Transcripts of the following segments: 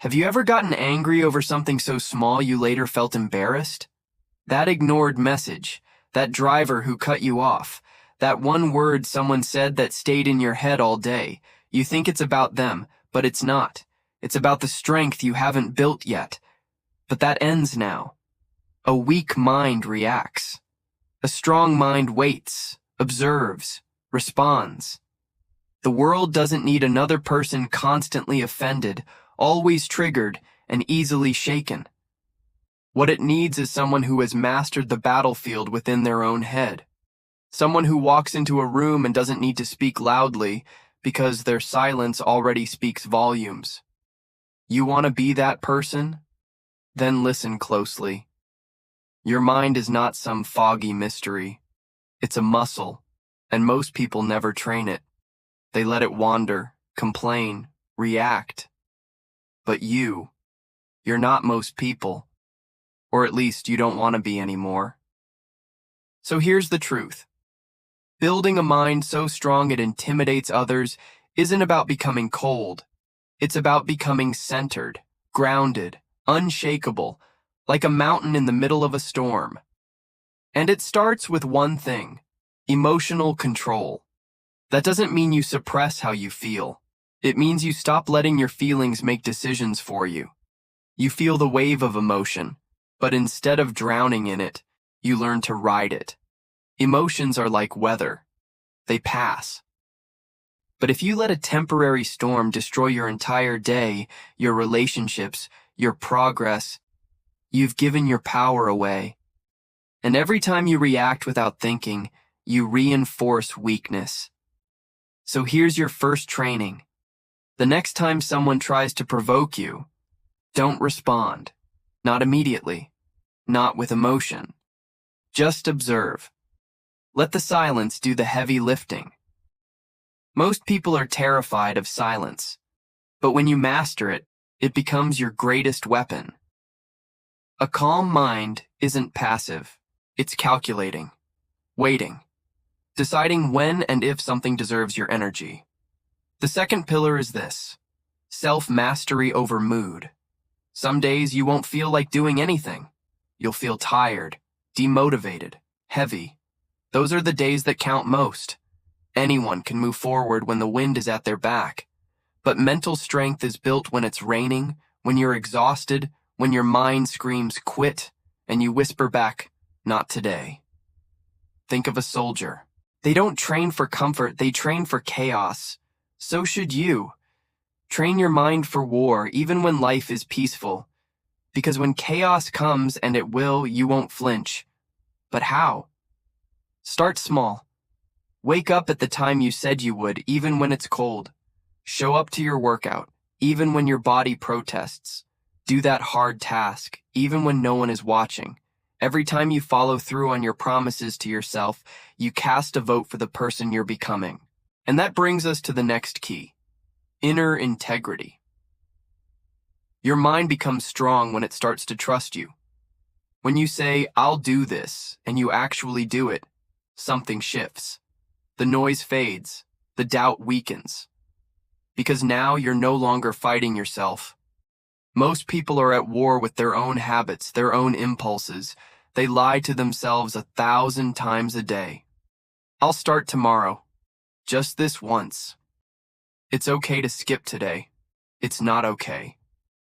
Have you ever gotten angry over something so small you later felt embarrassed? That ignored message, that driver who cut you off, that one word someone said that stayed in your head all day. You think it's about them, but it's not. It's about the strength you haven't built yet. But that ends now. A weak mind reacts. A strong mind waits, observes, responds. The world doesn't need another person constantly offended, always triggered, and easily shaken. What it needs is someone who has mastered the battlefield within their own head. Someone who walks into a room and doesn't need to speak loudly because their silence already speaks volumes. You want to be that person? Then listen closely. Your mind is not some foggy mystery. It's a muscle, and most people never train it. They let it wander, complain, react. But you're not most people. Or at least you don't want to be anymore. So here's the truth. Building a mind so strong it intimidates others isn't about becoming cold. It's about becoming centered, grounded, unshakable, like a mountain in the middle of a storm. And it starts with one thing: emotional control. That doesn't mean you suppress how you feel. It means you stop letting your feelings make decisions for you. You feel the wave of emotion, but instead of drowning in it, you learn to ride it. Emotions are like weather. They pass. But if you let a temporary storm destroy your entire day, your relationships, your progress, you've given your power away. And every time you react without thinking, you reinforce weakness. So here's your first training. The next time someone tries to provoke you, don't respond. Not immediately. Not with emotion. Just observe. Let the silence do the heavy lifting. Most people are terrified of silence, but when you master it, it becomes your greatest weapon. A calm mind isn't passive. It's calculating, waiting, deciding when and if something deserves your energy. The second pillar is this: self-mastery over mood. Some days you won't feel like doing anything. You'll feel tired, demotivated, heavy. Those are the days that count most. Anyone can move forward when the wind is at their back. But mental strength is built when it's raining, when you're exhausted, when your mind screams quit, and you whisper back, not today. Think of a soldier. They don't train for comfort, they train for chaos. So should you. Train your mind for war, even when life is peaceful. Because when chaos comes, and it will, you won't flinch. But how? Start small. Wake up at the time you said you would, even when it's cold. Show up to your workout, even when your body protests. Do that hard task, even when no one is watching. Every time you follow through on your promises to yourself, you cast a vote for the person you're becoming. And that brings us to the next key: inner integrity. Your mind becomes strong when it starts to trust you. When you say, I'll do this, and you actually do it, something shifts. The noise fades, the doubt weakens. Because now you're no longer fighting yourself. Most people are at war with their own habits, their own impulses. They lie to themselves 1,000 times a day. I'll start tomorrow. Just this once. It's okay to skip today. It's not okay.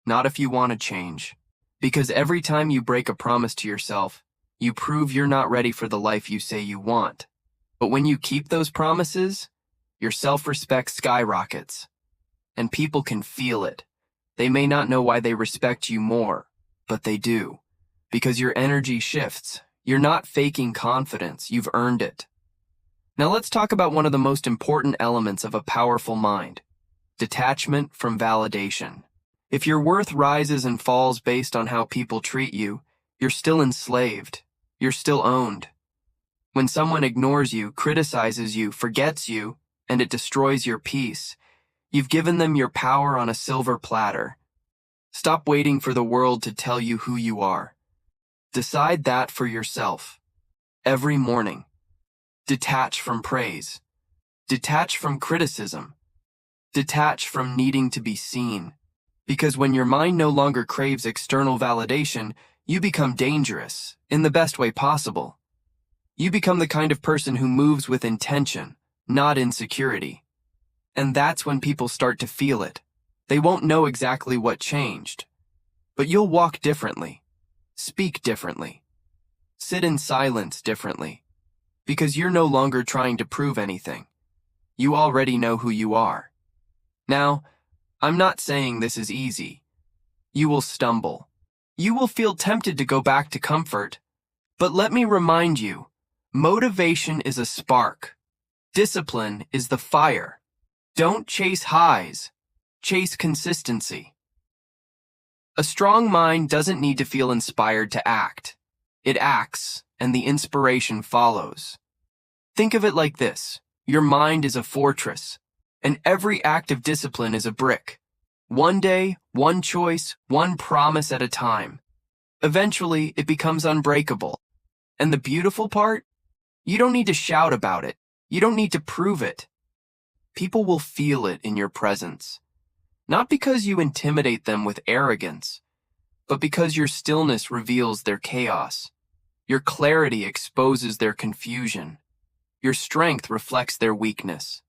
Not if you want to change. Because every time you break a promise to yourself, you prove you're not ready for the life you say you want. But when you keep those promises, your self-respect skyrockets. And people can feel it. They may not know why they respect you more, but they do. Because your energy shifts. You're not faking confidence, you've earned it. Now let's talk about one of the most important elements of a powerful mind: detachment from validation. If your worth rises and falls based on how people treat you, you're still enslaved. You're still owned. When someone ignores you, criticizes you, forgets you, and it destroys your peace, you've given them your power on a silver platter. Stop waiting for the world to tell you who you are. Decide that for yourself. Every morning. Detach from praise. Detach from criticism. Detach from needing to be seen. Because when your mind no longer craves external validation, you become dangerous, in the best way possible. You become the kind of person who moves with intention, not insecurity. And that's when people start to feel it. They won't know exactly what changed, but you'll walk differently, speak differently, sit in silence differently, because you're no longer trying to prove anything. You already know who you are. Now, I'm not saying this is easy. You will stumble. You will feel tempted to go back to comfort. But let me remind you, motivation is a spark. Discipline is the fire. Don't chase highs. Chase consistency. A strong mind doesn't need to feel inspired to act. It acts, and the inspiration follows. Think of it like this. Your mind is a fortress, and every act of discipline is a brick. One day, one choice, one promise at a time. Eventually, it becomes unbreakable. And the beautiful part? You don't need to shout about it. You don't need to prove it. People will feel it in your presence. Not because you intimidate them with arrogance, but because your stillness reveals their chaos. Your clarity exposes their confusion. Your strength reflects their weakness.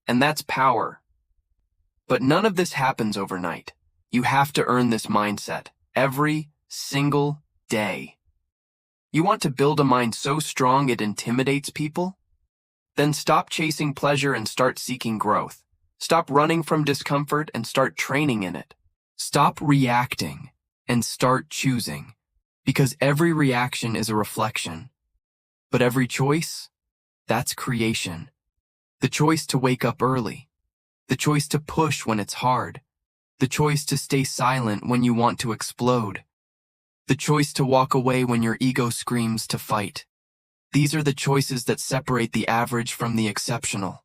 And that's power. But none of this happens overnight. You have to earn this mindset every single day. You want to build a mind so strong it intimidates people? Then stop chasing pleasure and start seeking growth. Stop running from discomfort and start training in it. Stop reacting and start choosing, because every reaction is a reflection. But every choice, that's creation. The choice to wake up early. The choice to push when it's hard. The choice to stay silent when you want to explode. The choice to walk away when your ego screams to fight. These are the choices that separate the average from the exceptional.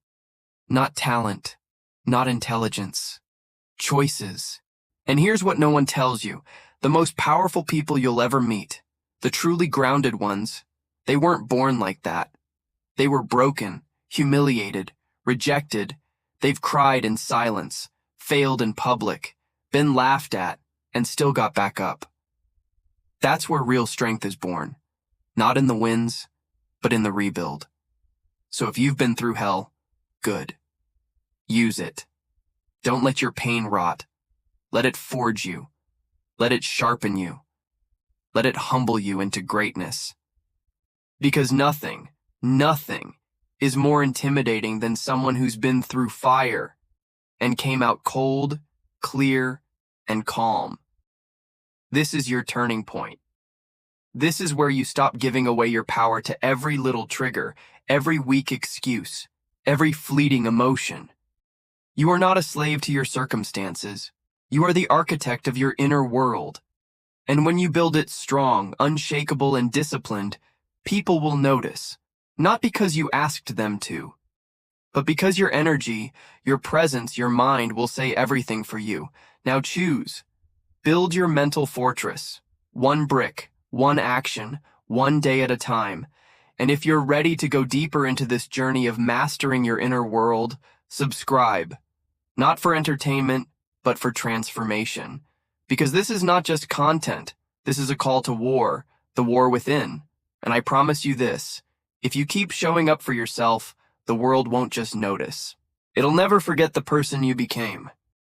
Not talent, not intelligence. Choices. And here's what no one tells you. The most powerful people you'll ever meet, the truly grounded ones, they weren't born like that. They were broken, humiliated, rejected. They've cried in silence, failed in public, been laughed at, and still got back up. That's where real strength is born. Not in the wins, but in the rebuild. So if you've been through hell, good. Use it. Don't let your pain rot. Let it forge you. Let it sharpen you. Let it humble you into greatness. Because nothing is more intimidating than someone who's been through fire and came out cold, clear, and calm. This is your turning point. This is where you stop giving away your power to every little trigger, every weak excuse, every fleeting emotion. You are not a slave to your circumstances. You are the architect of your inner world. And when you build it strong, unshakable, and disciplined, people will notice. Not because you asked them to, but because your energy, your presence, your mind will say everything for you. Now choose. Build your mental fortress. One brick, one action, one day at a time. And if you're ready to go deeper into this journey of mastering your inner world, subscribe. Not for entertainment, but for transformation. Because this is not just content. This is a call to war, the war within. And I promise you this, if you keep showing up for yourself, the world won't just notice. It'll never forget the person you became.